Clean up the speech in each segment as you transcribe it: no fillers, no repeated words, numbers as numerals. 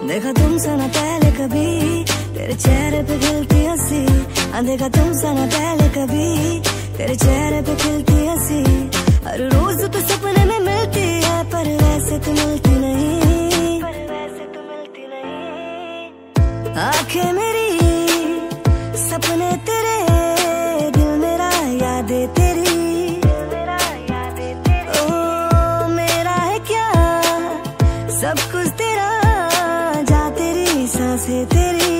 देखा तुमसे न पहले कभी तेरे चेहरे पे खिलती हंसी, देखा तुमसे न पहले कभी तेरे चेहरे पे खिलती हंसी। हर रोज तो सपने में मिलती है पर वैसे तो मिलती नहीं, आंखें मेरी सपने तेरे, दिल मेरा यादें तेरी। ओ मेरा है क्या सब कुछ तेरा, जा तेरी सांसें तेरी।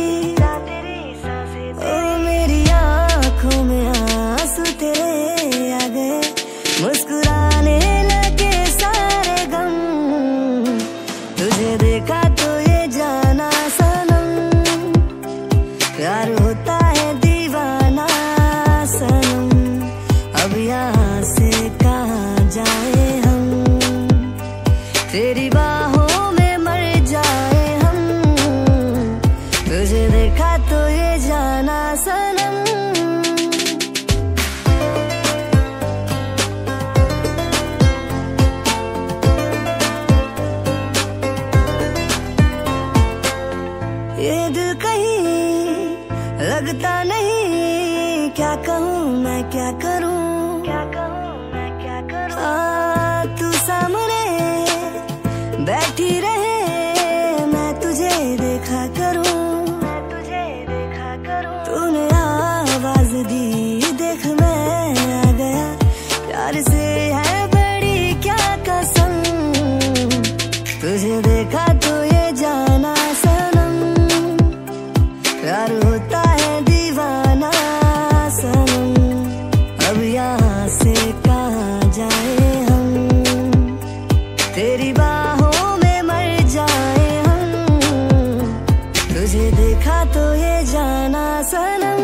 ओ मेरी आँखों में आंसू तेरे आ गए, मुस्कुराने लगे सारे गम। तुझे देखा तो ये जाना सनम, प्यार होता है दीवाना सनम। अब यहाँ से कहाँ जाए हम, तेरी बाहों में मर जाए हम। तुझे देखा तो ये जाना सनम। ये दिल कहीं लगता नहीं, क्या कहूँ मैं क्या करूँ, तू सामने बैठी रहे मैं तुझे देखा करूँ। तूने आवाज दी देख मैं आ गया, प्यार से है बड़ी क्या कसम। तुझे देखा तो ये जाना सनम, प्यार होता है दीवाना सनम। अब यहाँ से कहाँ जाए हम, तेरी बाहों में मर जाए हम। तुझे देखा तो ये जाना सनम।